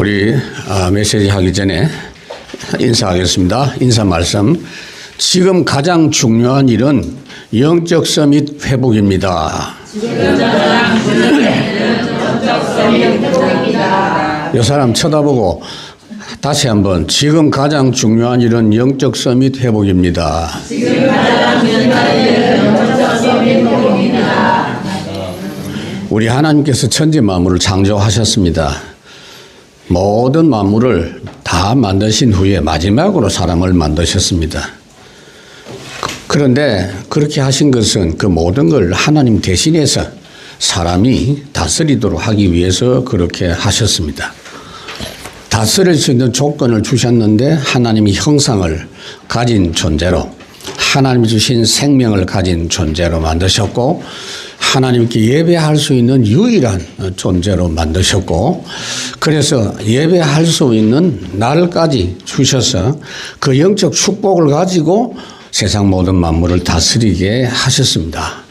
우리 메시지 하기 전에 인사하겠습니다. 인사 말씀. 지금 가장 중요한 일은 영적 서밋 회복입니다. 이 사람 쳐다보고 다시 한번 지금 가장 중요한 일은 영적 서밋 회복입니다. 지금 가장 중요한 일은 영적 서밋 회복입니다. 우리 하나님께서 천지 만물을 창조하셨습니다. 모든 만물을 다 만드신 후에 마지막으로 사람을 만드셨습니다. 그런데 그렇게 하신 것은 그 모든 걸 하나님 대신해서 사람이 다스리도록 하기 위해서 그렇게 하셨습니다. 다스릴 수 있는 조건을 주셨는데 하나님이 형상을 가진 존재로, 하나님이 주신 생명을 가진 존재로 만드셨고, 하나님께 예배할 수 있는 유일한 존재로 만드셨고, 그래서 예배할 수 있는 날까지 주셔서 그 영적 축복을 가지고 세상 모든 만물을 다스리게 하셨습니다.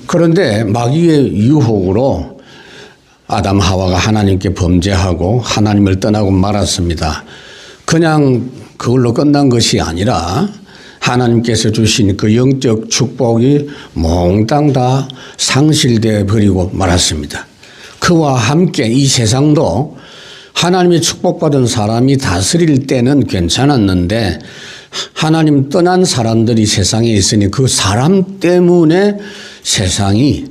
그런데 마귀의 유혹으로 아담 하와가 하나님께 범죄하고 하나님을 떠나고 말았습니다. 그냥 그걸로 끝난 것이 아니라 하나님께서 주신 그 영적 축복이 몽땅 다 상실되어 버리고 말았습니다. 그와 함께 이 세상도 하나님의 축복받은 사람이 다스릴 때는 괜찮았는데 하나님 떠난 사람들이 세상에 있으니 그 사람 때문에 세상이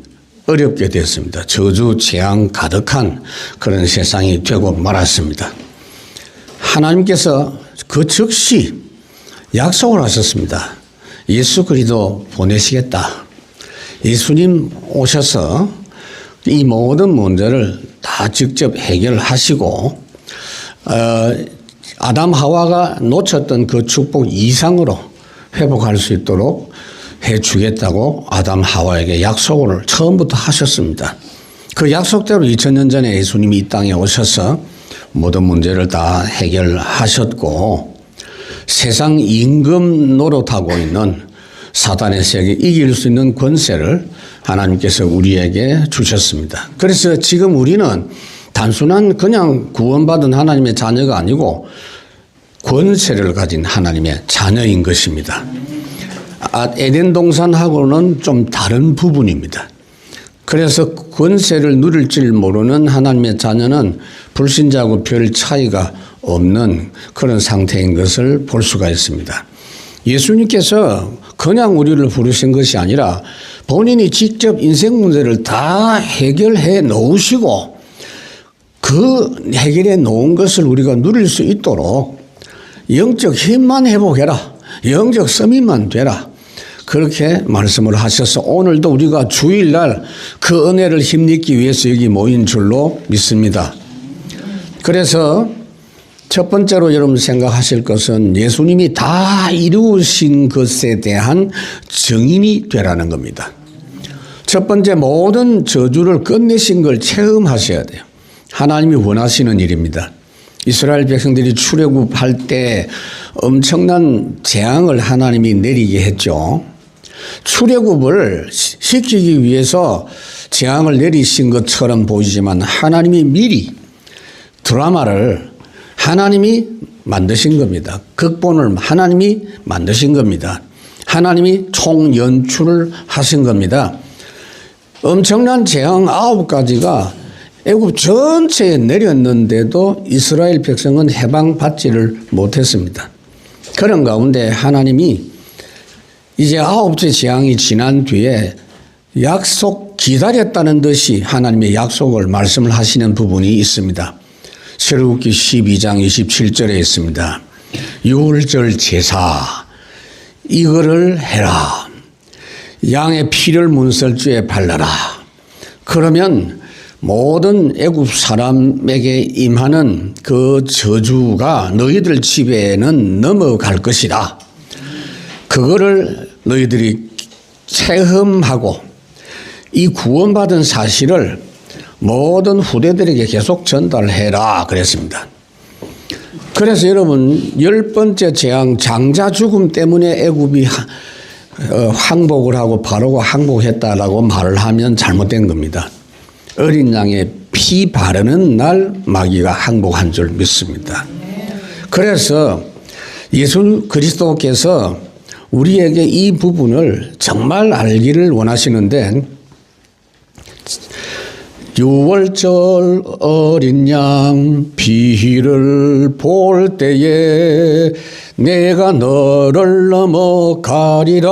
어렵게 됐습니다. 저주, 재앙 가득한 그런 세상이 되고 말았습니다. 하나님께서 그 즉시 약속을 하셨습니다. 예수 그리스도 보내시겠다. 예수님 오셔서 이 모든 문제를 다 직접 해결하시고 아담 하와가 놓쳤던 그 축복 이상으로 회복할 수 있도록 해주겠다고 아담 하와에게 약속을 처음부터 하셨습니다. 그 약속대로 2000년 전에 예수님이 이 땅에 오셔서 모든 문제를 다 해결하셨고, 세상 임금 노릇하고 있는 사단의 세계 이길 수 있는 권세를 하나님께서 우리에게 주셨습니다. 그래서 지금 우리는 단순한 그냥 구원받은 하나님의 자녀가 아니고 권세를 가진 하나님의 자녀인 것입니다. 에덴 동산하고는 좀 다른 부분입니다. 그래서 권세를 누릴 줄 모르는 하나님의 자녀는 불신자하고 별 차이가 없는 그런 상태인 것을 볼 수가 있습니다. 예수님께서 그냥 우리를 부르신 것이 아니라 본인이 직접 인생 문제를 다 해결해 놓으시고 그 해결해 놓은 것을 우리가 누릴 수 있도록 영적 힘만 회복해라, 영적 서밋만 되라, 그렇게 말씀을 하셔서 오늘도 우리가 주일날 그 은혜를 힘입기 위해서 여기 모인 줄로 믿습니다. 그래서 첫 번째로 여러분 생각하실 것은 예수님이 다 이루신 것에 대한 증인이 되라는 겁니다. 첫 번째, 모든 저주를 끝내신 걸 체험하셔야 돼요. 하나님이 원하시는 일입니다. 이스라엘 백성들이 출애굽할 때 엄청난 재앙을 하나님이 내리게 했죠. 출애굽을 시키기 위해서 재앙을 내리신 것처럼 보이지만 하나님이 미리 드라마를 하나님이 만드신 겁니다. 극본을 하나님이 만드신 겁니다. 하나님이 총연출을 하신 겁니다. 엄청난 재앙 9가지가 애굽 전체에 내렸는데도 이스라엘 백성은 해방받지를 못했습니다. 그런 가운데 하나님이 이제 9째 재앙이 지난 뒤에 약속 기다렸다는 듯이 하나님의 약속을 말씀을 하시는 부분이 있습니다. 출애굽기 12장 27절에 있습니다. 유월절 제사 이거를 해라. 양의 피를 문설주에 발라라. 그러면 모든 애굽 사람에게 임하는 그 저주가 너희들 집에는 넘어갈 것이다. 그거를 너희들이 체험하고 이 구원받은 사실을 모든 후대들에게 계속 전달해라 그랬습니다. 그래서 여러분 10번째 재앙 장자 죽음 때문에 애굽이 항복을 하고 바로가 항복했다라고 말을 하면 잘못된 겁니다. 어린 양의 피 바르는 날 마귀가 항복한 줄 믿습니다. 그래서 예수 그리스도께서 우리에게 이 부분을 정말 알기를 원하시는데, 6월절 어린 양 피를 볼 때에 내가 너를 넘어가리라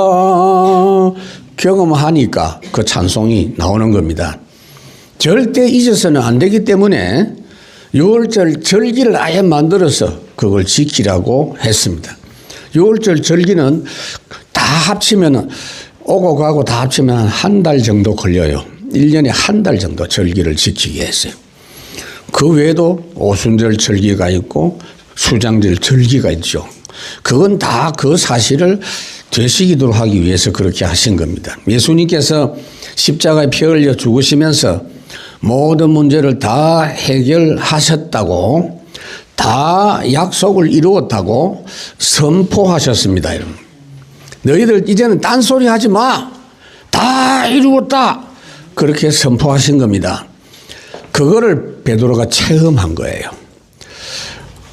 경험하니까 그 찬송이 나오는 겁니다. 절대 잊어서는 안 되기 때문에 6월절 절기를 아예 만들어서 그걸 지키라고 했습니다. 6월절 절기는 다 합치면, 오고 가고 다 합치면 한 달 정도 걸려요. 1년에 한 달 정도 절기를 지키게 했어요. 그 외에도 오순절 절기가 있고 수장절 절기가 있죠. 그건 다 그 사실을 되새기도록 하기 위해서 그렇게 하신 겁니다. 예수님께서 십자가에 피 흘려 죽으시면서 모든 문제를 다 해결하셨다고, 다 약속을 이루었다고 선포하셨습니다. 여러분, 너희들 이제는 딴소리 하지 마. 다 이루었다. 그렇게 선포하신 겁니다. 그거를 베드로가 체험한 거예요.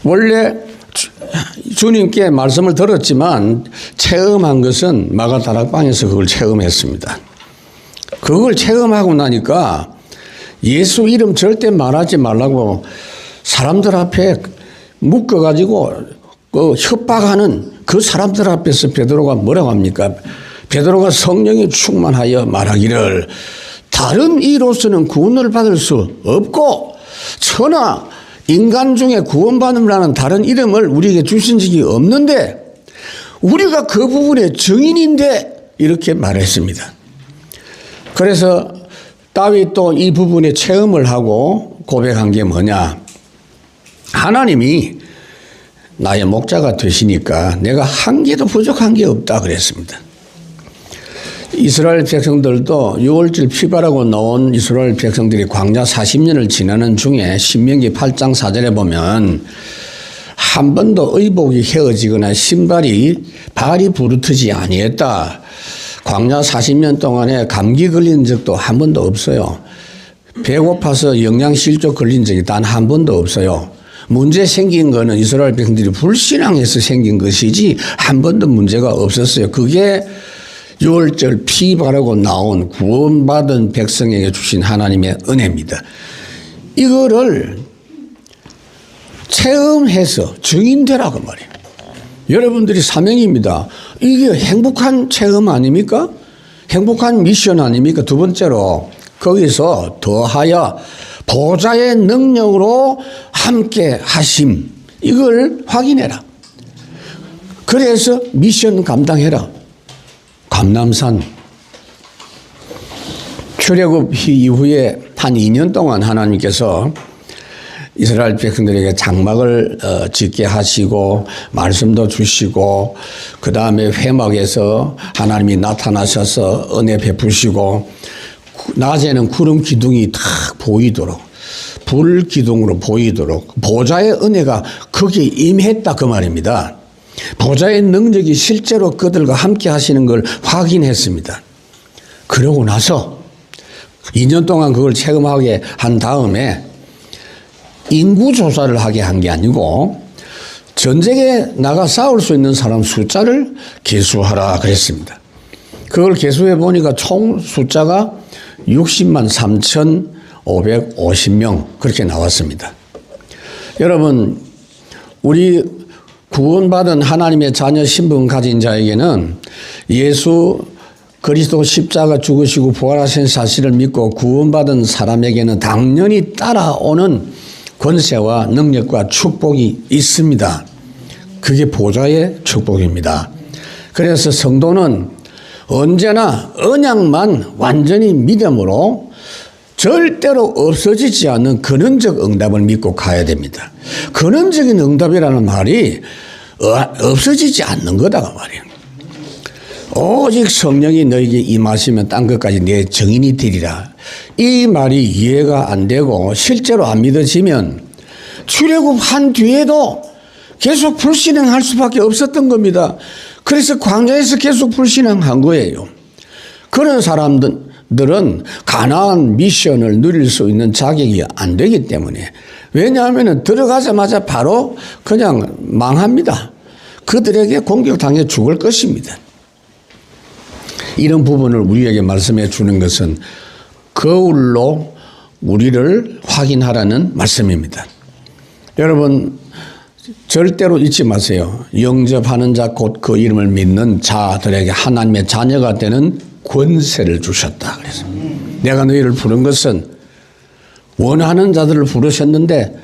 원래 주님께 말씀을 들었지만 체험한 것은 마가다락방에서 그걸 체험했습니다. 그걸 체험하고 나니까 예수 이름 절대 말하지 말라고 사람들 앞에 묶어가지고 그 협박하는 그 사람들 앞에서 베드로가 뭐라고 합니까? 베드로가 성령이 충만하여 말하기를 다른 이로서는 구원을 받을 수 없고 천하 인간 중에 구원받으라는 다른 이름을 우리에게 주신 적이 없는데 우리가 그 부분의 증인인데 이렇게 말했습니다. 그래서 다윗도 이 부분에 체험을 하고 고백한 게 뭐냐? 하나님이 나의 목자가 되시니까 내가 한 개도 부족한 게 없다 그랬습니다. 이스라엘 백성들도 6월절 피바라고 나온 이스라엘 백성들이 광야 40년을 지나는 중에 신명기 8장 4절에 보면 한 번도 의복이 헤어지거나 발이 부르트지 아니했다. 광야 40년 동안에 감기 걸린 적도 한 번도 없어요. 배고파서 영양실조 걸린 적이 단 한 번도 없어요. 문제 생긴 거는 이스라엘 백성들이 불신앙해서 생긴 것이지 한 번도 문제가 없었어요. 그게 6월절 피 바르고 나온 구원받은 백성에게 주신 하나님의 은혜입니다. 이거를 체험해서 증인되라고 말이에요. 여러분들이 사명입니다. 이게 행복한 체험 아닙니까? 행복한 미션 아닙니까? 두 번째로 거기서 더하여 보좌의 능력으로 함께 하심, 이걸 확인해라. 그래서 미션 감당해라. 감람산 출애굽 이후에 한 2년 동안 하나님께서 이스라엘 백성들에게 장막을 짓게 하시고 말씀도 주시고 그 다음에 회막에서 하나님이 나타나셔서 은혜 베푸시고 낮에는 구름 기둥이 탁 보이도록 불 기둥으로 보이도록 보좌의 은혜가 거기에 임했다 그 말입니다. 보좌의 능력이 실제로 그들과 함께 하시는 걸 확인했습니다. 그러고 나서 2년 동안 그걸 체험하게 한 다음에 인구조사를 하게 한 게 아니고 전쟁에 나가 싸울 수 있는 사람 숫자를 계수하라 그랬습니다. 그걸 계수해 보니까 총 숫자가 60만 3,550명 그렇게 나왔습니다. 여러분, 우리 구원받은 하나님의 자녀 신분 가진 자에게는 예수 그리스도 십자가 죽으시고 부활하신 사실을 믿고 구원받은 사람에게는 당연히 따라오는 권세와 능력과 축복이 있습니다. 그게 보좌의 축복입니다. 그래서 성도는 언제나 언약만 완전히 믿음으로 절대로 없어지지 않는 근원적 응답을 믿고 가야 됩니다. 근원적인 응답이라는 말이 없어지지 않는 거다가 말이에요. 오직 성령이 너에게 임하시면 딴 것까지 내 증인이 되리라. 이 말이 이해가 안 되고 실제로 안 믿어지면 출애굽한 뒤에도 계속 불신앙할 수밖에 없었던 겁니다. 그래서 광야에서 계속 불신앙한 거예요. 그런 사람들 들은 가나안 미션을 누릴 수 있는 자격이 안 되기 때문에, 왜냐하면 들어가자마자 바로 그냥 망합니다. 그들에게 공격당해 죽을 것입니다. 이런 부분을 우리에게 말씀해 주는 것은 거울로 우리를 확인하라는 말씀입니다. 여러분, 절대로 잊지 마세요. 영접하는 자 곧 그 이름을 믿는 자들에게 하나님의 자녀가 되는 권세를 주셨다. 그래서 내가 너희를 부른 것은 원하는 자들을 부르셨는데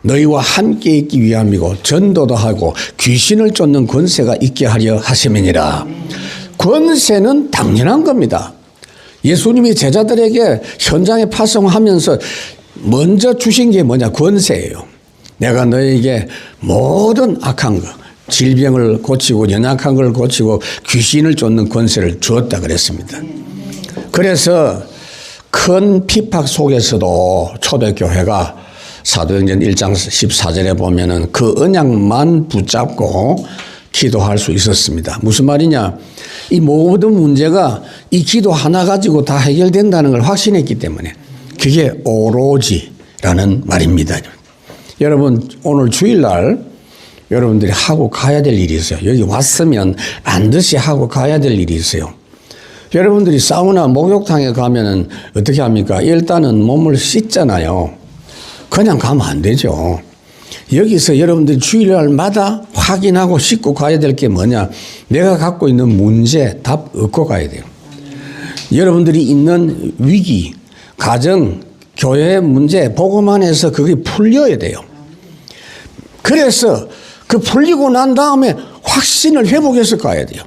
너희와 함께 있기 위함이고 전도도 하고 귀신을 쫓는 권세가 있게 하려 하심이니라. 권세는 당연한 겁니다. 예수님이 제자들에게 현장에 파송하면서 먼저 주신 게 뭐냐? 권세예요. 내가 너에게 모든 악한 것, 질병을 고치고 연약한 걸 고치고 귀신을 쫓는 권세를 주었다 그랬습니다. 그래서 큰 핍박 속에서도 초대교회가 사도행전 1장 14절에 보면은 그 언약만 붙잡고 기도할 수 있었습니다. 무슨 말이냐? 이 모든 문제가 이 기도 하나 가지고 다 해결된다는 걸 확신했기 때문에 그게 오로지라는 말입니다. 여러분, 오늘 주일날 여러분들이 하고 가야 될 일이 있어요. 여기 왔으면 반드시 하고 가야 될 일이 있어요. 여러분들이 사우나 목욕탕에 가면은 어떻게 합니까? 일단은 몸을 씻잖아요. 그냥 가면 안 되죠. 여기서 여러분들이 주일날마다 확인하고 씻고 가야 될 게 뭐냐? 내가 갖고 있는 문제, 답 얻고 가야 돼요. 여러분들이 있는 위기, 가정, 교회 문제, 복음만 해서 그게 풀려야 돼요. 그래서 그 풀리고 난 다음에 확신을 회복해서 가야 돼요.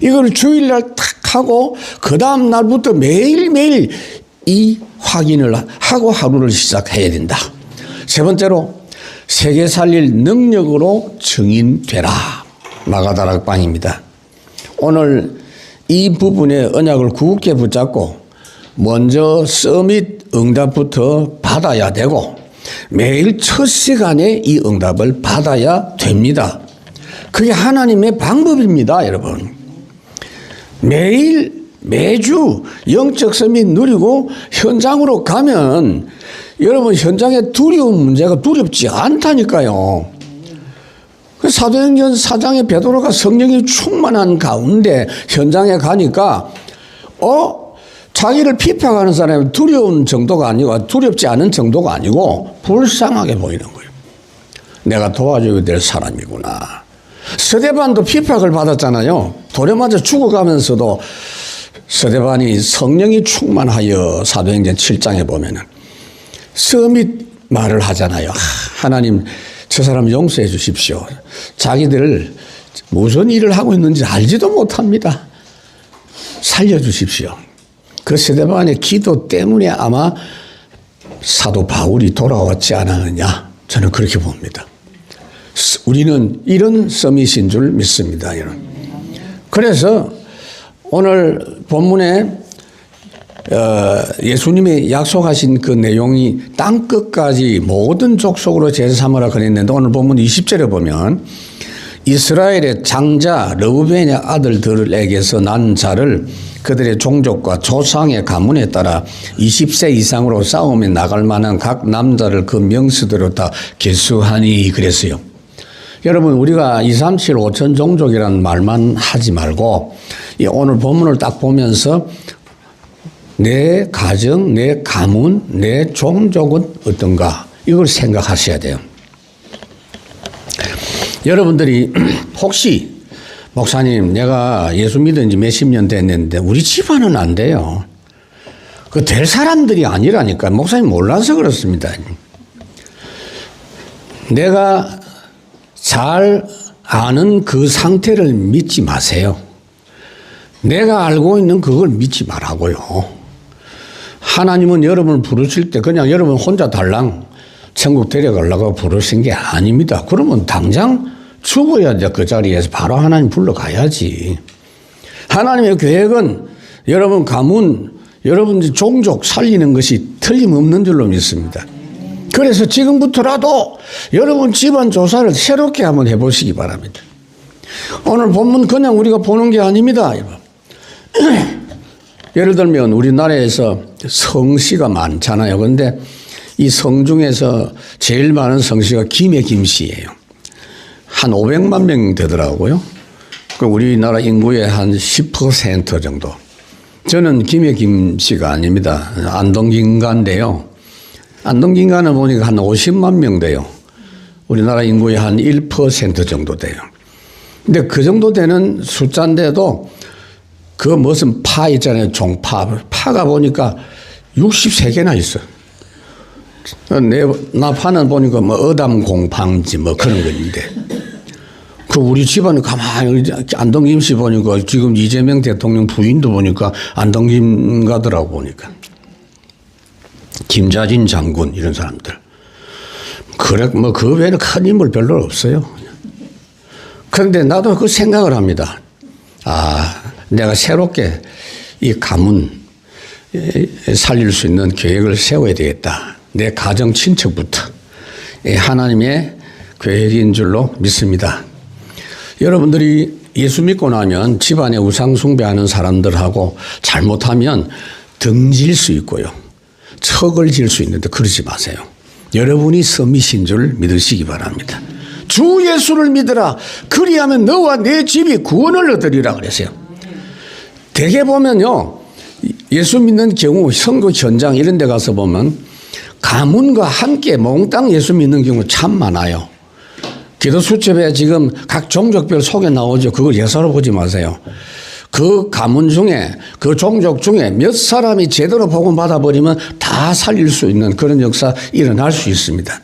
이걸 주일날 탁 하고 그 다음 날부터 매일매일 이 확인을 하고 하루를 시작해야 된다. 세 번째로 세계 살릴 능력으로 증인되라. 마가다락방입니다. 오늘 이 부분의 언약을 굳게 붙잡고 먼저 서밋 응답부터 받아야 되고 매일 첫 시간에 이 응답을 받아야 됩니다. 그게 하나님의 방법입니다, 여러분. 매주 영적 서밋 누리고 현장으로 가면 여러분 현장에 두려운 문제가 두렵지 않다니까요. 사도행전 4장에 베드로가 성령이 충만한 가운데 현장에 가니까 자기를 피박하는 사람이 두려운 정도가 아니고 두렵지 않은 정도가 아니고 불쌍하게 보이는 거예요. 내가 도와줘야 될 사람이구나. 스데반도 피박을 받았잖아요. 돌에 맞아 죽어가면서도 스데반이 성령이 충만하여 사도행전 7장에 보면은 서밋 말을 하잖아요. 하나님, 저 사람 용서해 주십시오. 자기들 무슨 일을 하고 있는지 알지도 못합니다. 살려주십시오. 그 스데반의 기도 때문에 아마 사도 바울이 돌아왔지 않았느냐, 저는 그렇게 봅니다. 우리는 이런 서밋인 줄 믿습니다, 여러분. 그래서 오늘 본문에 예수님이 약속하신 그 내용이 땅끝까지 모든 족속으로 제사 삼으라 그랬는데 오늘 본문 20절에 보면 이스라엘의 장자 르우벤의 아들들에게서 난 자를 그들의 종족과 조상의 가문에 따라 20세 이상으로 싸움에 나갈 만한 각 남자를 그 명수대로 다 계수하니 그랬어요. 여러분, 우리가 2, 3, 7, 5천 종족이라는 말만 하지 말고 오늘 본문을 딱 보면서 내 가정, 내 가문, 내 종족은 어떤가, 이걸 생각하셔야 돼요. 여러분들이 혹시 목사님, 내가 예수 믿은 지 몇십 년 됐는데 우리 집안은 안 돼요. 그 될 사람들이 아니라니까. 목사님 몰라서 그렇습니다. 내가 잘 아는 그 상태를 믿지 마세요. 내가 알고 있는 그걸 믿지 말라고요. 하나님은 여러분을 부르실 때 그냥 여러분 혼자 달랑 천국 데려가려고 부르신 게 아닙니다. 그러면 당장 죽어야 돼. 그 자리에서 바로 하나님 불러가야지. 하나님의 계획은 여러분 가문, 여러분 종족 살리는 것이 틀림없는 줄로 믿습니다. 그래서 지금부터라도 여러분 집안 조사를 새롭게 한번 해보시기 바랍니다. 오늘 본문 그냥 우리가 보는 게 아닙니다. 예를 들면 우리나라에서 성씨가 많잖아요. 그런데 이 성 중에서 제일 많은 성씨가 김해 김씨예요. 한 500만 명 되더라고요. 그 우리나라 인구의 한 10% 정도. 저는 김해 김씨가 아닙니다. 안동 김가인데요. 안동 김가는 보니까 한 50만 명 돼요. 우리나라 인구의 한 1% 정도 돼요. 근데 그 정도 되는 숫자인데도 그 무슨 파 있잖아요. 종파. 파가 보니까 63개나 있어. 나 파는 보니까 뭐 어담공방지 뭐 그런 거 있는데. 그 우리 집안은 가만히 안동김 씨 보니까 지금 이재명 대통령 부인도 보니까 안동김 가더라고 보니까. 김자진 장군 이런 사람들. 그래 뭐 그 외에는 큰 인물 별로 없어요. 그런데 나도 그 생각을 합니다. 아, 내가 새롭게 이 가문 살릴 수 있는 계획을 세워야 되겠다. 내 가정 친척부터 하나님의 계획인 줄로 믿습니다. 여러분들이 예수 믿고 나면 집안에 우상 숭배하는 사람들하고 잘못하면 등질 수 있고요. 척을 질 수 있는데 그러지 마세요. 여러분이 섬이신 줄 믿으시기 바랍니다. 주 예수를 믿으라. 그리하면 너와 내 집이 구원을 얻으리라 그랬어요. 대개 보면요. 예수 믿는 경우 선거 현장 이런 데 가서 보면 가문과 함께 몽땅 예수 믿는 경우 참 많아요. 기도 수첩에 지금 각 종족별 속에 나오죠. 그걸 예사로 보지 마세요. 그 가문 중에 그 종족 중에 몇 사람이 제대로 복음 받아버리면 다 살릴 수 있는 그런 역사 일어날 수 있습니다.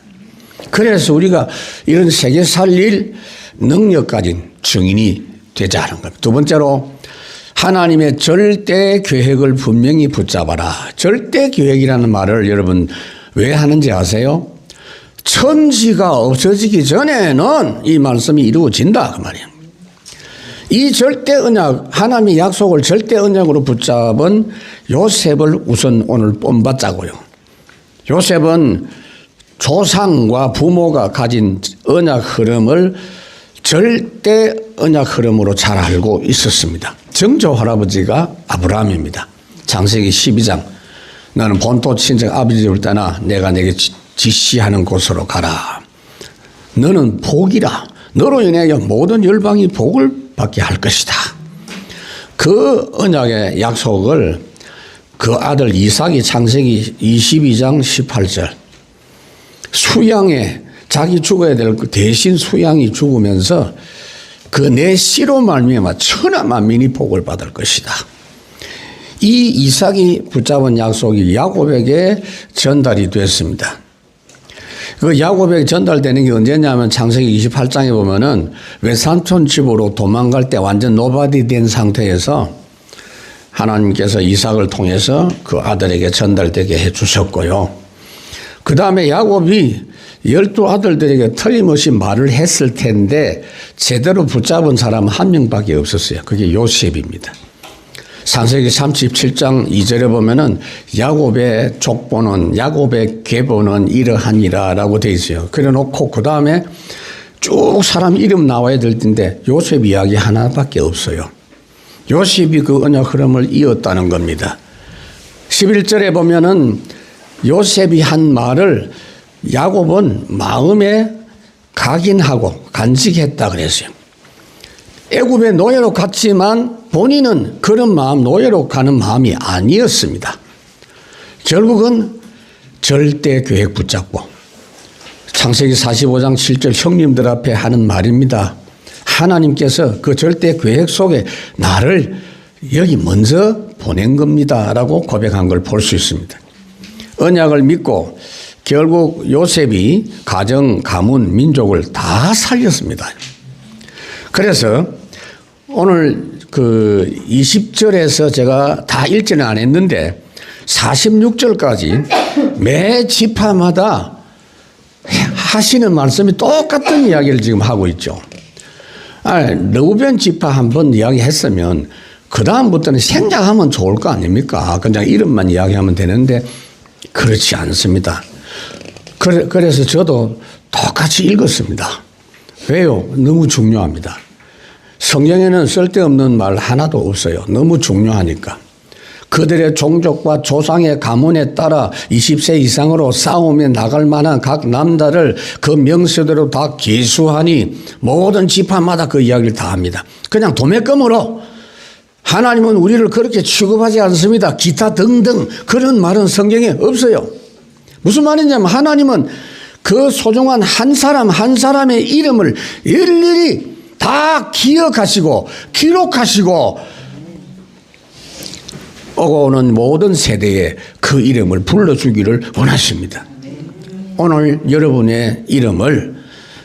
그래서 우리가 이런 세계 살릴 능력 가진 증인이 되자 하는 겁니다. 두 번째로 하나님의 절대 계획을 분명히 붙잡아라. 절대 계획이라는 말을 여러분 왜 하는지 아세요? 천지가 없어지기 전에는 이 말씀이 이루어진다 그 말이에요. 이 절대 언약, 하나님의 약속을 절대 언약으로 붙잡은 요셉을 우선 오늘 본받자고요. 요셉은 조상과 부모가 가진 언약 흐름을 절대 언약 흐름으로 잘 알고 있었습니다. 정조 할아버지가 아브라함입니다. 창세기 12장. 너는 본토 친척 아버지 집을 떠나 내가 내게 지시하는 곳으로 가라. 너는 복이라. 너로 인하여 모든 열방이 복을 받게 할 것이다. 그 언약의 약속을 그 아들 이삭이 창세기 22장 18절 수양에 자기 죽어야 될 대신 수양이 죽으면서 그 내 씨로 말미암아 천하 만민이 복을 받을 것이다. 이 이삭이 붙잡은 약속이 야곱에게 전달이 됐습니다. 그 야곱에게 전달되는 게 언제냐면 창세기 28장에 보면은 외삼촌 집으로 도망갈 때 완전 노바디 된 상태에서 하나님께서 이삭을 통해서 그 아들에게 전달되게 해 주셨고요. 그 다음에 야곱이 12아들들에게 틀림없이 말을 했을 텐데 제대로 붙잡은 사람 한 명밖에 없었어요. 그게 요셉입니다. 창세기 37장 2절에 보면은 야곱의 족보는 야곱의 계보는 이러하니라 라고 되어 있어요. 그래 놓고 그 다음에 쭉 사람 이름 나와야 될 텐데 요셉 이야기 하나밖에 없어요. 요셉이 그 언약 흐름을 이었다는 겁니다. 11절에 보면은 요셉이 한 말을 야곱은 마음에 각인하고 간직했다 그랬어요. 애굽의 노예로 갔지만 본인은 그런 마음, 노예로 가는 마음이 아니었습니다. 결국은 절대 계획 붙잡고 창세기 45장 7절 형님들 앞에 하는 말입니다. 하나님께서 그 절대 계획 속에 나를 여기 먼저 보낸 겁니다 라고 고백한 걸 볼 수 있습니다. 언약을 믿고 결국 요셉이 가정, 가문, 민족을 다 살렸습니다. 그래서 오늘 그 20절에서 제가 다 읽지는 안 했는데 46절까지 매 지파마다 하시는 말씀이 똑같은 이야기를 지금 하고 있죠. 르우벤 지파 한번 이야기했으면 그 다음부터는 생략하면 좋을 거 아닙니까? 그냥 이름만 이야기하면 되는데 그렇지 않습니다. 그래서 저도 똑같이 읽었습니다. 왜요? 너무 중요합니다. 성경에는 쓸데없는 말 하나도 없어요. 너무 중요하니까. 그들의 종족과 조상의 가문에 따라 20세 이상으로 싸움에 나갈 만한 각 남자를 그 명세대로 다 계수하니 모든 지파마다 그 이야기를 다 합니다. 그냥 도매금으로 하나님은 우리를 그렇게 취급하지 않습니다. 기타 등등 그런 말은 성경에 없어요. 무슨 말이냐면 하나님은 그 소중한 한 사람 한 사람의 이름을 일일이 다 기억하시고 기록하시고 오고 오는 모든 세대에 그 이름을 불러주기를 원하십니다. 오늘 여러분의 이름을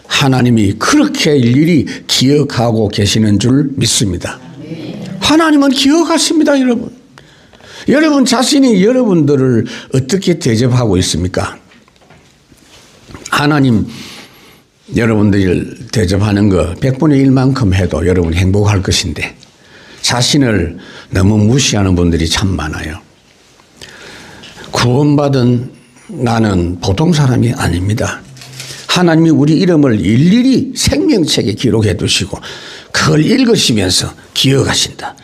하나님이 그렇게 일일이 기억하고 계시는 줄 믿습니다. 하나님은 기억하십니다, 여러분. 여러분 자신이 여러분들을 어떻게 대접하고 있습니까? 하나님 여러분들 대접하는 거 100분의 1만큼 해도 여러분 행복할 것인데 자신을 너무 무시하는 분들이 참 많아요. 구원받은 나는 보통 사람이 아닙니다. 하나님이 우리 이름을 일일이 생명책에 기록해 두시고 그걸 읽으시면서 기억하신다.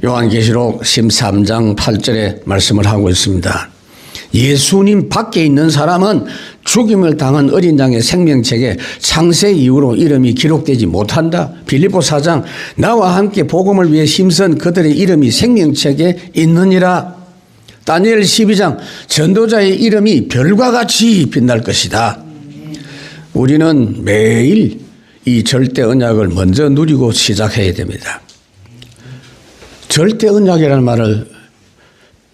요한계시록 13장 8절에 말씀을 하고 있습니다. 예수님 밖에 있는 사람은 죽임을 당한 어린 양의 생명책에 창세 이후로 이름이 기록되지 못한다. 빌립보 4장 나와 함께 복음을 위해 힘쓴 그들의 이름이 생명책에 있느니라. 다니엘 12장 전도자의 이름이 별과 같이 빛날 것이다. 우리는 매일 이 절대 언약을 먼저 누리고 시작해야 됩니다. 절대 언약이라는 말을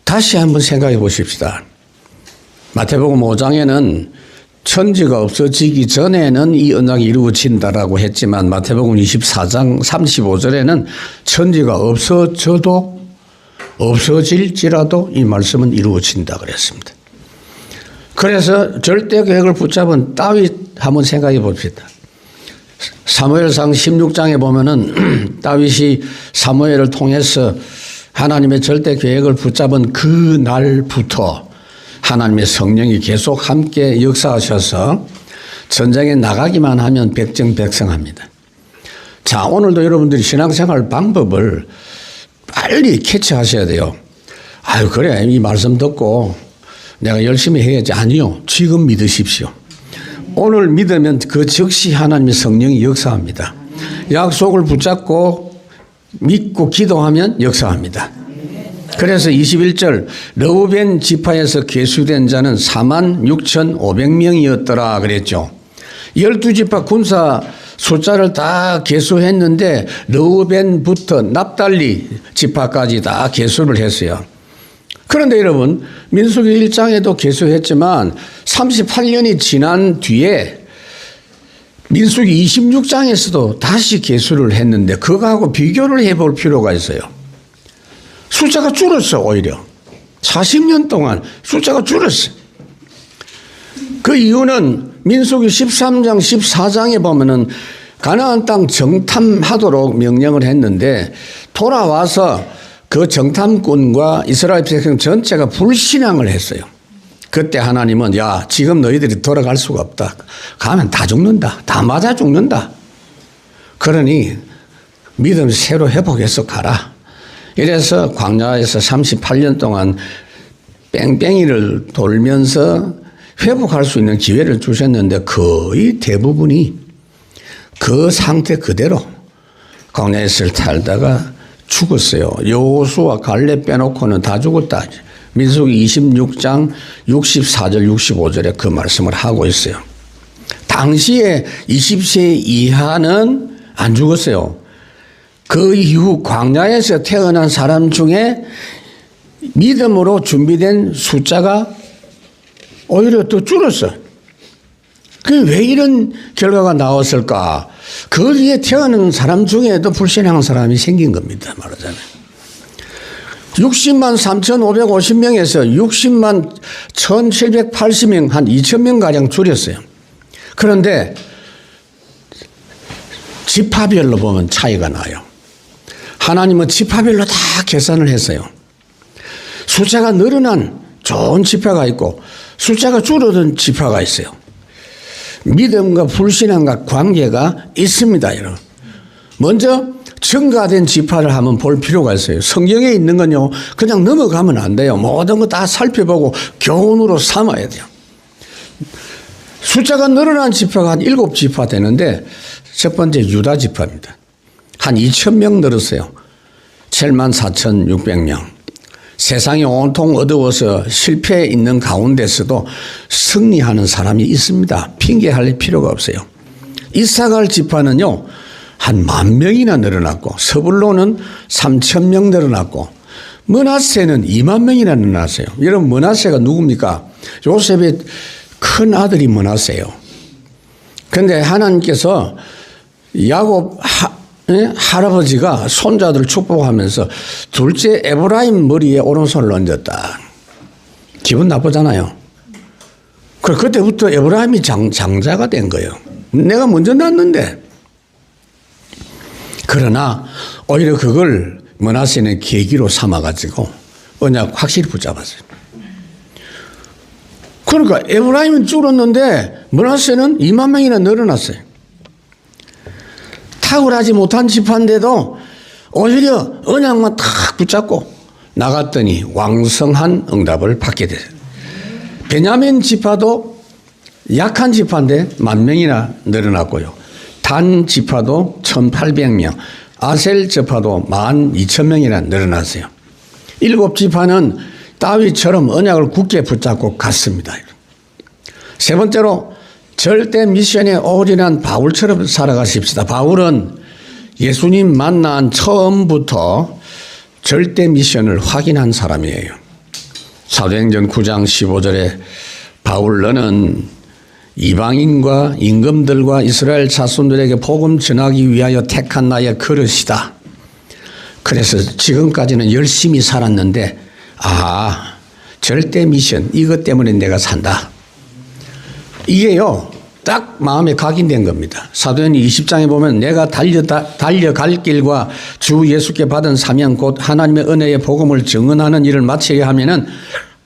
다시 한번 생각해 보십시다. 마태복음 5장에는 천지가 없어지기 전에는 이 언약이 이루어진다라고 했지만 마태복음 24장 35절에는 천지가 없어져도 없어질지라도 이 말씀은 이루어진다 그랬습니다. 그래서 절대 계획을 붙잡은 다윗 한번 생각해 봅시다. 사무엘상 16장에 보면은 다윗이 사무엘을 통해서 하나님의 절대 계획을 붙잡은 그 날부터 하나님의 성령이 계속 함께 역사하셔서 전쟁에 나가기만 하면 백정백성합니다. 자, 오늘도 여러분들이 신앙생활 방법을 빨리 캐치하셔야 돼요. 아유, 그래. 이 말씀 듣고 내가 열심히 해야지. 아니요. 지금 믿으십시오. 오늘 믿으면 그 즉시 하나님의 성령이 역사합니다. 약속을 붙잡고 믿고 기도하면 역사합니다. 그래서 21절 르우벤 지파에서 계수된 자는 46,500명이었더라 그랬죠. 12지파 군사 숫자를 다 계수했는데 르우벤부터 납달리 지파까지 다 계수를 했어요. 그런데 여러분 민수기 1장에도 계수했지만 38년이 지난 뒤에 민수기 26장에서도 다시 계수를 했는데 그거하고 비교를 해볼 필요가 있어요. 숫자가 줄었어. 오히려 40년 동안 숫자가 줄었어. 그 이유는 민수기 13장 14장에 보면은 가나안 땅 정탐하도록 명령을 했는데 돌아와서 그 정탐꾼과 이스라엘 백성 전체가 불신앙을 했어요. 그때 하나님은 야, 지금 너희들이 돌아갈 수가 없다. 가면 다 죽는다. 다 맞아 죽는다. 그러니 믿음 새로 회복해서 가라. 이래서 광야에서 38년 동안 뺑뺑이를 돌면서 회복할 수 있는 기회를 주셨는데 거의 대부분이 그 상태 그대로 광야에서 살다가 죽었어요. 여호수아 갈렙 빼놓고는 다 죽었다. 민수기 26장 64절 65절에 그 말씀을 하고 있어요. 당시에 20세 이하는 안 죽었어요. 그 이후 광야에서 태어난 사람 중에 믿음으로 준비된 숫자가 오히려 더 줄었어. 그 왜 이런 결과가 나왔을까? 거기에 태어난 사람 중에도 불신앙한 사람이 생긴 겁니다. 말하자면. 60만 3,550명에서 60만 1,780명, 한 2,000명가량 줄였어요. 그런데 지파별로 보면 차이가 나요. 하나님은 지파별로 다 계산을 했어요. 숫자가 늘어난 좋은 지파가 있고 숫자가 줄어든 지파가 있어요. 믿음과 불신앙과 관계가 있습니다, 여러분. 먼저 증가된 지파를 한번 볼 필요가 있어요. 성경에 있는 건요, 그냥 넘어가면 안 돼요. 모든 거 다 살펴보고 교훈으로 삼아야 돼요. 숫자가 늘어난 지파가 한 7지파 되는데, 첫 번째 유다 지파입니다. 한 2,000명 늘었어요. 74,600명. 세상이 온통 어두워서 실패해 있는 가운데서도 승리하는 사람이 있습니다. 핑계할 필요가 없어요. 이사갈 지파는요, 한 10,000명이나 늘어났고, 서불로는 3,000명 늘어났고, 므낫세는 20,000명이나 늘어났어요. 여러분, 므낫세가 누굽니까? 요셉의 큰 아들이 므낫세예요. 그런데 하나님께서 야곱 할아버지가 손자들을 축복하면서 둘째 에브라임 머리에 오른손을 얹었다. 기분 나쁘잖아요. 그때부터 에브라임이 장자가 된 거예요. 내가 먼저 낳았는데. 그러나 오히려 그걸 므낫세는 계기로 삼아가지고 언약 확실히 붙잡았어요. 그러니까 에브라임은 줄었는데 므낫세는 20,000명이나 늘어났어요. 탁월하지 못한 지파인데도 오히려 언약만 탁 붙잡고 나갔더니 왕성한 응답을 받게 됐어요. 베냐민 지파도 약한 지파인데 10,000명이나 늘어났고요. 단 지파도 1,800명, 아셀 지파도 12,000명이나 늘어났어요. 7지파는 다윗처럼 언약을 굳게 붙잡고 갔습니다. 세 번째로 절대 미션에 올인한 바울처럼 살아가십시다. 바울은 예수님 만난 처음부터 절대 미션을 확인한 사람이에요. 사도행전 9장 15절에 바울 너는 이방인과 임금들과 이스라엘 자손들에게 복음 전하기 위하여 택한 나의 그릇이다. 그래서 지금까지는 열심히 살았는데 절대 미션 이것 때문에 내가 산다. 이게요 딱 마음에 각인된 겁니다. 사도행전 20장에 보면 내가 달려갈 길과 주 예수께 받은 사명 곧 하나님의 은혜의 복음을 증언하는 일을 마치려 하면은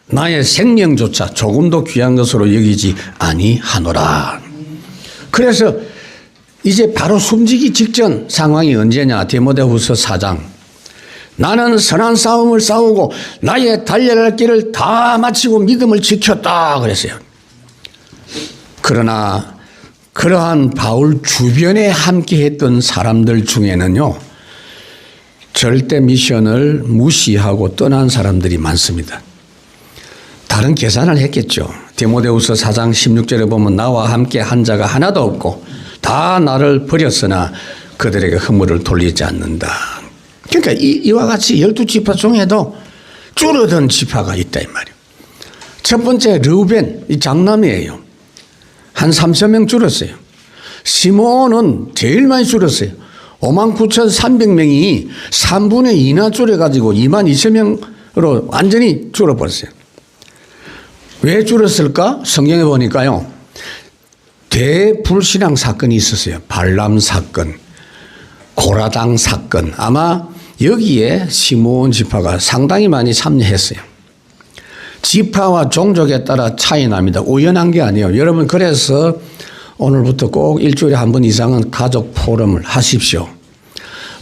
나의 생명조차 조금도 귀한 것으로 여기지 아니하노라. 그래서 이제 바로 숨지기 직전 상황이 언제냐. 디모데후서 4장. 나는 선한 싸움을 싸우고 나의 달려갈 길을 다 마치고 믿음을 지켰다 그랬어요. 그러나 그러한 바울 주변에 함께했던 사람들 중에는요. 절대 미션을 무시하고 떠난 사람들이 많습니다. 다른 계산을 했겠죠. 디모데후서 4장 16절에 보면 나와 함께 한 자가 하나도 없고 다 나를 버렸으나 그들에게 허물을 돌리지 않는다. 그러니까 이와 같이 12지파 중에도 줄어든 지파가 있다 이 말이에요. 첫 번째 르우벤 이 장남이에요. 한 3,000명 줄었어요. 시몬은 제일 많이 줄었어요. 59,300명이 3분의 2나 줄여가지고 22,000명으로 완전히 줄어버렸어요. 왜 줄었을까? 성경에 보니까요. 대불신앙 사건이 있었어요. 발람 사건, 고라당 사건. 아마 여기에 시몬 지파가 상당히 많이 참여했어요. 지파와 종족에 따라 차이 납니다. 우연한 게 아니에요. 여러분 그래서 오늘부터 꼭 일주일에 한 번 이상은 가족 포럼을 하십시오.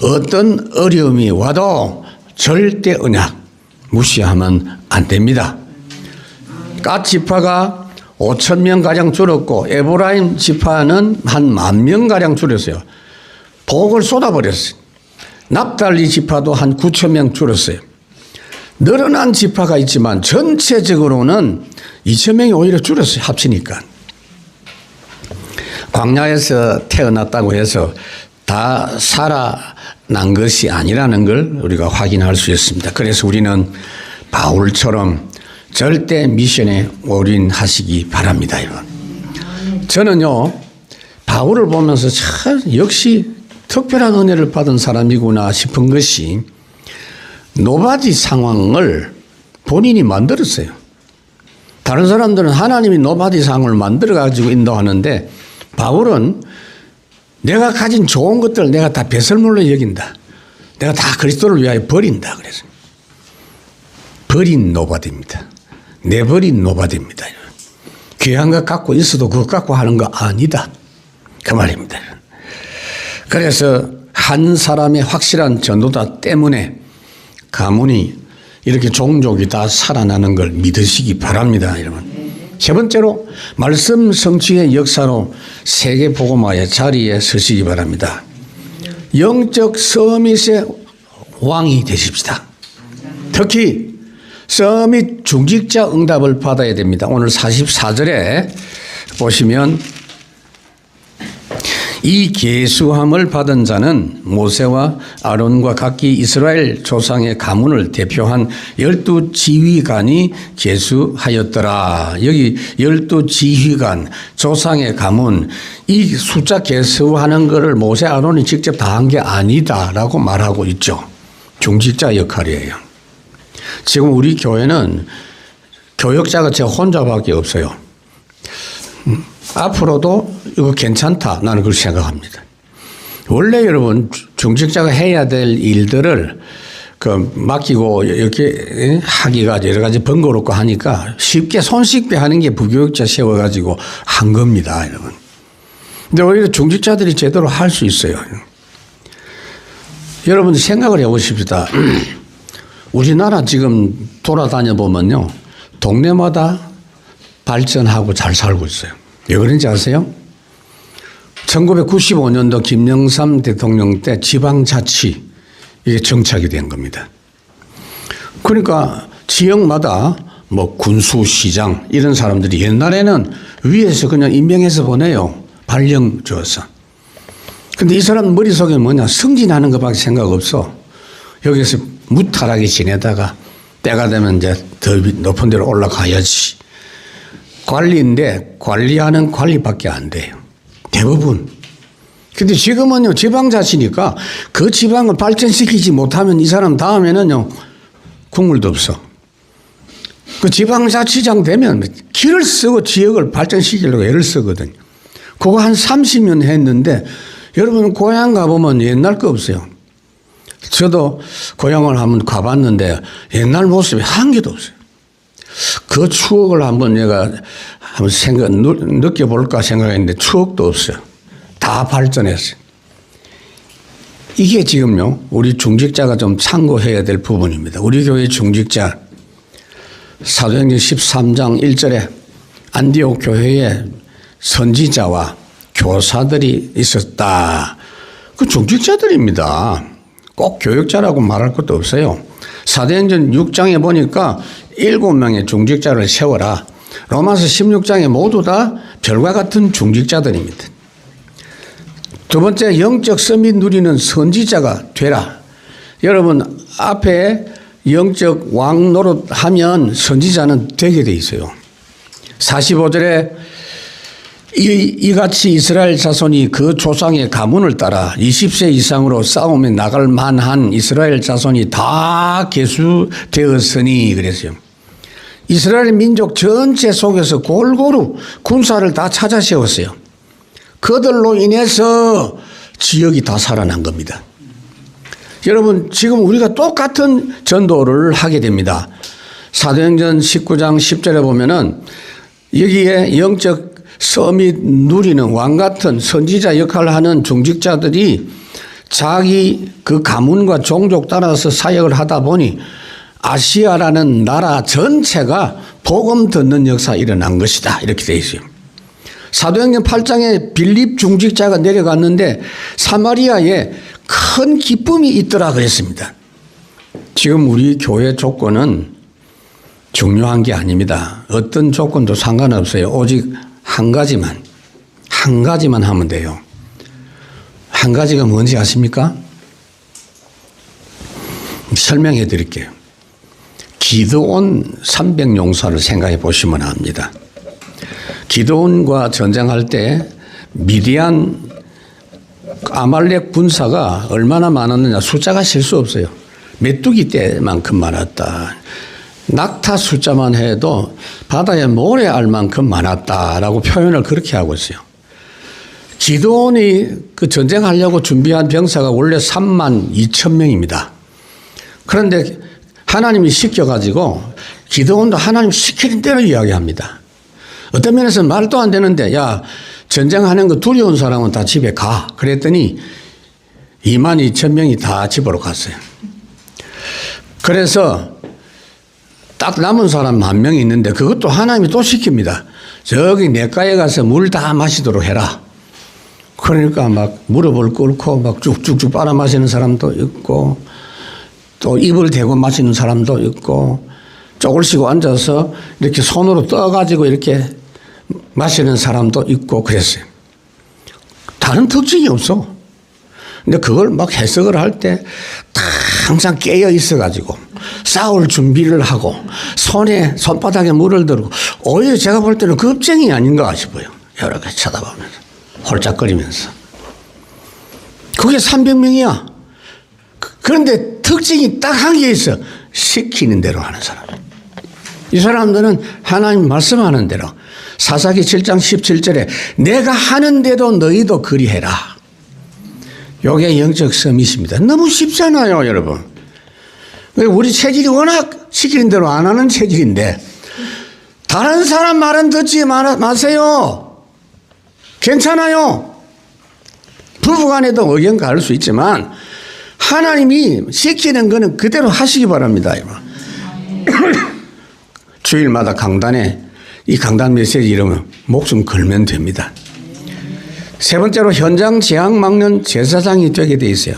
어떤 어려움이 와도 절대 언약 무시하면 안 됩니다. 갓 지파가 5,000명가량 줄었고 에브라임 지파는 한 10,000명가량 줄었어요. 복을 쏟아버렸어요. 납달리 지파도 한 9,000명 줄었어요. 늘어난 지파가 있지만 전체적으로는 2,000명이 오히려 줄었어요. 합치니까. 광야에서 태어났다고 해서 다 살아난 것이 아니라는 걸 우리가 확인할 수 있습니다. 그래서 우리는 바울처럼 절대 미션에 올인하시기 바랍니다. 저는요 바울을 보면서 참 역시 특별한 은혜를 받은 사람이구나 싶은 것이 노바디 상황을 본인이 만들었어요. 다른 사람들은 하나님이 노바디 상황을 만들어 가지고 인도하는데 바울은 내가 가진 좋은 것들을 내가 다 배설물로 여긴다. 내가 다 그리스도를 위하여 버린다. 그래서 버린 노바디입니다. 내버린 노바디입니다. 귀한 것 갖고 있어도 그것 갖고 하는 거 아니다. 그 말입니다. 그래서 한 사람의 확실한 전도자 때문에 가문이 이렇게 종족이 다 살아나는 걸 믿으시기 바랍니다, 여러분. 세 번째로 말씀 성취의 역사로 세계 복음화의 자리에 서시기 바랍니다. 영적 서밋의 왕이 되십시다. 특히 서밋 중직자 응답을 받아야 됩니다. 오늘 44절에 보시면 이 계수함을 받은 자는 모세와 아론과 각기 이스라엘 조상의 가문을 대표한 12지휘관이 계수하였더라. 여기 12지휘관, 조상의 가문, 이 숫자 계수하는 것을 모세 아론이 직접 다 한 게 아니다라고 말하고 있죠. 중직자 역할이에요. 지금 우리 교회는 교역자가 제 혼자밖에 없어요. 앞으로도 이거 괜찮다. 나는 그렇게 생각합니다. 원래 여러분 중직자가 해야 될 일들을 맡기고 이렇게 하기가 여러 가지 번거롭고 하니까 쉽게 손쉽게 하는 게 부교육자 세워가지고 한 겁니다, 여러분. 근데 오히려 중직자들이 제대로 할 수 있어요. 여러분 생각을 해보십시다. 우리나라 지금 돌아다녀 보면요, 동네마다 발전하고 잘 살고 있어요. 왜 그런지 아세요? 1995년도 김영삼 대통령 때 지방자치 이게 정착이 된 겁니다. 그러니까 지역마다 뭐 군수시장 이런 사람들이 옛날에는 위에서 그냥 임명해서 보내요. 발령 줘서. 근데 이 사람 머릿속에 뭐냐, 승진하는 것밖에 생각 없어. 여기서 무탈하게 지내다가 때가 되면 이제 더 높은 데로 올라가야지. 관리인데 관리하는 관리밖에 안 돼요. 대부분. 근데 지금은요, 지방자치니까 그 지방을 발전시키지 못하면 이 사람 다음에는요, 국물도 없어. 그 지방자치장 되면 길을 쓰고 지역을 발전시키려고 애를 쓰거든요. 그거 한 30년 했는데 여러분 고향 가보면 옛날 거 없어요. 저도 고향을 한번 가봤는데 옛날 모습이 한 개도 없어요. 그 추억을 한번 내가 느껴볼까 생각했는데 추억도 없어요. 다 발전했어요. 이게 지금요, 우리 중직자가 좀 참고해야 될 부분입니다. 우리 교회 중직자 사도행전 13장 1절에 안디옥 교회에 선지자와 교사들이 있었다. 그 중직자들입니다. 꼭 교역자라고 말할 것도 없어요. 사도행전 6장에 보니까 7명의 중직자를 세워라. 로마서 16장에 모두 다 별과 같은 중직자들입니다. 두 번째, 영적 서밋 누리는 선지자가 되라. 여러분 앞에 영적 왕 노릇하면 선지자는 되게 돼 있어요. 45절에 이같이 이스라엘 자손이 그 조상의 가문을 따라 20세 이상으로 싸움에 나갈 만한 이스라엘 자손이 다 계수되었으니 그랬어요. 이스라엘 민족 전체 속에서 골고루 군사를 다 찾아 세웠어요. 그들로 인해서 지역이 다 살아난 겁니다. 여러분 지금 우리가 똑같은 전도를 하게 됩니다. 사도행전 19장 10절에 보면은 여기에 영적 서밋 누리는 왕 같은 선지자 역할을 하는 중직자들이 자기 그 가문과 종족 따라서 사역을 하다 보니 아시아라는 나라 전체가 복음 듣는 역사가 일어난 것이다. 이렇게 되어 있어요. 사도행전 8장에 빌립 중직자가 내려갔는데 사마리아에 큰 기쁨이 있더라 그랬습니다. 지금 우리 교회 조건은 중요한 게 아닙니다. 어떤 조건도 상관없어요. 오직 한 가지만 하면 돼요. 한 가지가 뭔지 아십니까? 설명해 드릴게요. 기드온 300용사를 생각해 보시면 압니다. 기드온과 전쟁할 때 미디안 아말렉 군사가 얼마나 많았느냐 숫자가 셀 수 없어요. 메뚜기 떼만큼 많았다. 낙타 숫자만 해도 바다에 모래알 만큼 많았다라고 표현을 그렇게 하고 있어요. 기드온이 그 전쟁하려고 준비한 병사가 원래 32,000명입니다. 그런데 하나님이 시켜가지고 기드온도 하나님 시키는 대로 이야기합니다. 어떤 면에서 말도 안 되는데 야 전쟁하는 거 두려운 사람은 다 집에 가. 그랬더니 22,000명이 다 집으로 갔어요. 그래서 딱 남은 사람 10,000명이 있는데 그것도 하나님이 또 시킵니다. 저기 냇가에 가서 물 다 마시도록 해라. 그러니까 막 무릎을 꿇고 막 쭉쭉쭉 빨아 마시는 사람도 있고 또 입을 대고 마시는 사람도 있고 쪽을 쉬고 앉아서 이렇게 손으로 떠가지고 이렇게 마시는 사람도 있고 그랬어요. 다른 특징이 없어. 근데 그걸 막 해석을 할 때 항상 깨어 있어가지고 싸울 준비를 하고 손바닥에 물을 들고 오히려 제가 볼 때는 겁쟁이 아닌가 싶어요. 여러 개 쳐다보면서 홀짝거리면서. 그게 300명이야. 그런데 특징이 딱 한 게 있어. 시키는 대로 하는 사람. 이 사람들은 하나님 말씀하는 대로 사사기 7장 17절에 내가 하는데도 너희도 그리해라. 이게 영적 서밋입니다. 너무 쉽잖아요, 여러분. 우리 체질이 워낙 시키는 대로 안 하는 체질인데 다른 사람 말은 듣지 마세요. 괜찮아요. 부부간에도 의견 가를 수 있지만 하나님이 시키는 거는 그대로 하시기 바랍니다. 주일마다 강단에 이 강단 메시지 이름은 목숨 걸면 됩니다. 세 번째로 현장 재앙 막는 제사장이 되게 돼 있어요.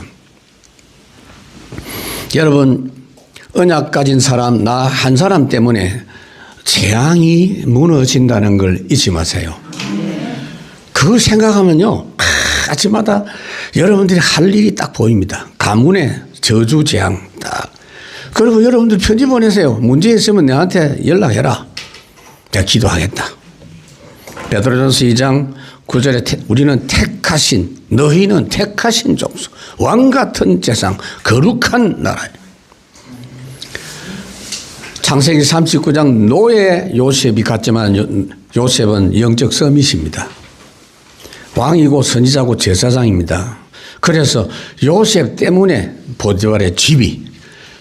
여러분 언약 가진 사람 나 한 사람 때문에 재앙이 무너진다는 걸 잊지 마세요. 그걸 생각하면요 아침마다 여러분들이 할 일이 딱 보입니다. 가문의 저주 재앙 딱. 그리고 여러분들 편지 보내세요. 문제 있으면 내한테 연락해라. 내가 기도하겠다. 베드로전서 2장 9절에 우리는 택하신 너희는 택하신 족속 왕같은 제상 거룩한 나라예요. 창세기 39장 노예 요셉이 갔지만 요셉은 영적 서밋입니다. 왕이고 선지자고 제사장입니다. 그래서 요셉 때문에 보디발의 집이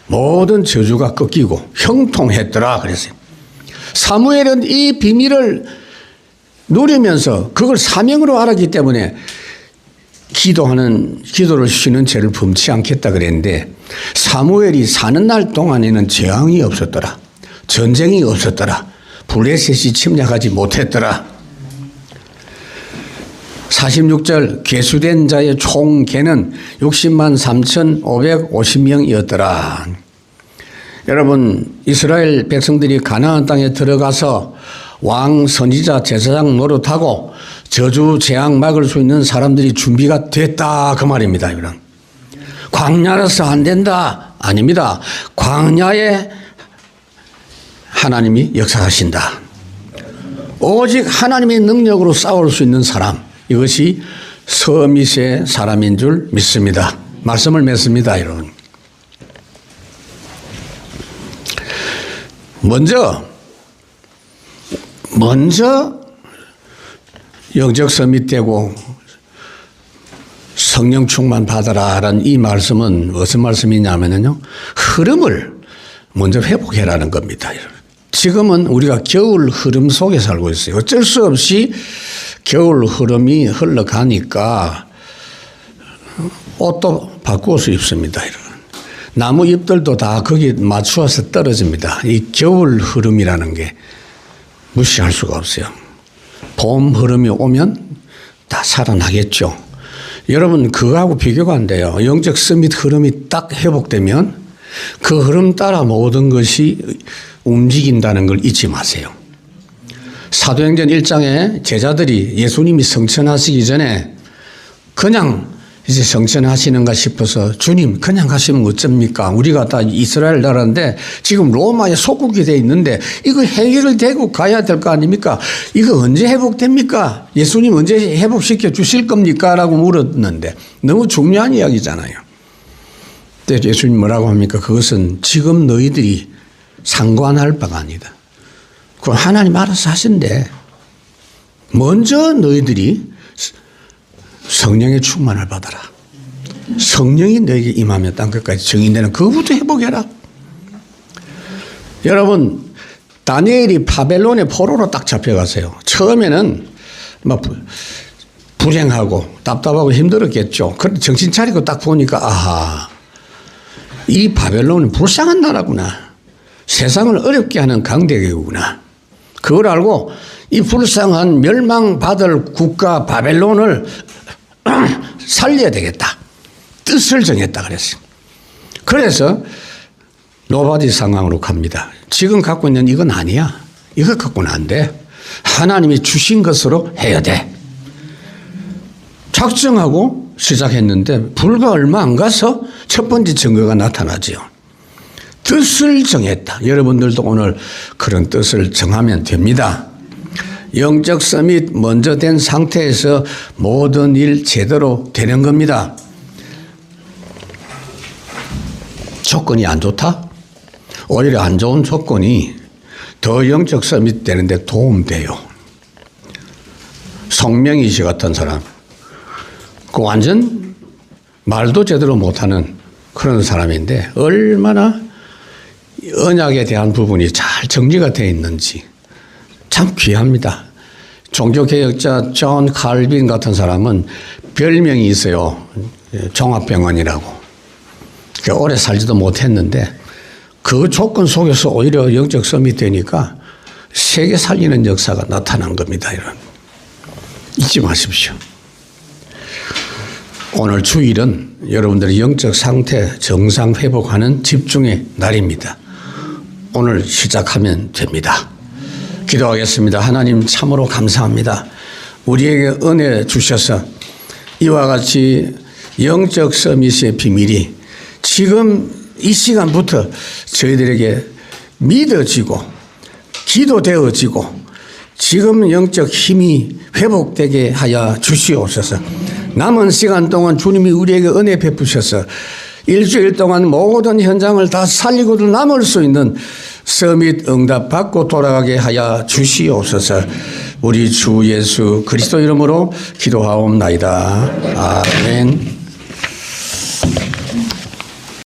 모든 저주가 꺾이고 형통했더라 그랬어요. 사무엘은 이 비밀을 누리면서 그걸 사명으로 알았기 때문에 기도를 쉬는 죄를 범치 않겠다 그랬는데 사무엘이 사는 날 동안에는 재앙이 없었더라. 전쟁이 없었더라. 블레셋이 침략하지 못했더라. 46절 계수된 자의 총 개는 60만 3,550명이었더라. 여러분 이스라엘 백성들이 가나안 땅에 들어가서 왕 선지자 제사장 노릇하고 저주 재앙 막을 수 있는 사람들이 준비가 됐다 그 말입니다. 이런 광야라서 안 된다 아닙니다. 광야에 하나님이 역사하신다. 오직 하나님의 능력으로 싸울 수 있는 사람 이것이 서밋의 사람인 줄 믿습니다. 말씀을 맺습니다. 여러분 먼저 영적 서밋되고 성령 충만 받아라라는 이 말씀은 무슨 말씀이냐면요. 흐름을 먼저 회복해라는 겁니다. 지금은 우리가 겨울 흐름 속에 살고 있어요. 어쩔 수 없이 겨울 흐름이 흘러가니까 옷도 바꾸어서 입습니다. 나무 잎들도 다 거기에 맞추어서 떨어집니다. 이 겨울 흐름이라는 게 무시할 수가 없어요. 봄 흐름이 오면 다 살아나겠죠. 여러분 그거하고 비교가 안 돼요. 영적 서밋 흐름이 딱 회복되면 그 흐름 따라 모든 것이 움직인다는 걸 잊지 마세요. 사도행전 1장에 제자들이 예수님이 성천하시기 전에 그냥 이제 성천하시는가 싶어서 주님 그냥 가시면 어쩝니까? 우리가 다 이스라엘 나라인데 지금 로마에 속국이 돼 있는데 이거 해결을 되고 가야 될 거 아닙니까? 이거 언제 회복됩니까? 예수님 언제 회복시켜 주실 겁니까? 라고 물었는데 너무 중요한 이야기잖아요. 근데 예수님 뭐라고 합니까? 그것은 지금 너희들이 상관할 바가 아니다. 그건 하나님 알아서 하신대. 먼저 너희들이 성령의 충만을 받아라. 성령이 너에게 임하며 땅 끝까지 증인되는 그것부터 회복해라. 여러분 다니엘이 바벨론의 포로로 딱 잡혀가세요. 처음에는 막 불행하고 답답하고 힘들었겠죠. 그런데 정신 차리고 딱 보니까 아하, 이 바벨론은 불쌍한 나라구나. 세상을 어렵게 하는 강대국이구나. 그걸 알고 이 불쌍한 멸망받을 국가 바벨론을 살려야 되겠다. 뜻을 정했다 그랬어요. 그래서 노바디 상황으로 갑니다. 지금 갖고 있는 이건 아니야. 이거 갖고는 안 돼. 하나님이 주신 것으로 해야 돼. 작정하고 시작했는데 불과 얼마 안 가서 첫 번째 증거가 나타나죠. 뜻을 정했다. 여러분들도 오늘 그런 뜻을 정하면 됩니다. 영적 서밋 먼저 된 상태에서 모든 일 제대로 되는 겁니다. 조건이 안 좋다? 오히려 안 좋은 조건이 더 영적 서밋 되는데 도움돼요. 송명희 씨 같은 사람, 그 완전 말도 제대로 못하는 그런 사람인데 얼마나 언약에 대한 부분이 잘 정리가 되어 있는지 참 귀합니다. 종교개혁자 존 칼빈 같은 사람은 별명이 있어요. 종합병원이라고. 오래 살지도 못했는데 그 조건 속에서 오히려 영적 서밋이 되니까 세계 살리는 역사가 나타난 겁니다. 이런. 잊지 마십시오. 오늘 주일은 여러분들의 영적 상태 정상 회복하는 집중의 날입니다. 오늘 시작하면 됩니다. 기도하겠습니다. 하나님 참으로 감사합니다. 우리에게 은혜 주셔서 이와 같이 영적 서밋의 비밀이 지금 이 시간부터 저희들에게 믿어지고 기도되어지고 지금 영적 힘이 회복되게 하여 주시옵소서. 남은 시간 동안 주님이 우리에게 은혜 베푸셔서 일주일 동안 모든 현장을 다 살리고도 남을 수 있는 서밋 응답 받고 돌아가게 하여 주시옵소서. 우리 주 예수 그리스도 이름으로 기도하옵나이다. 아멘.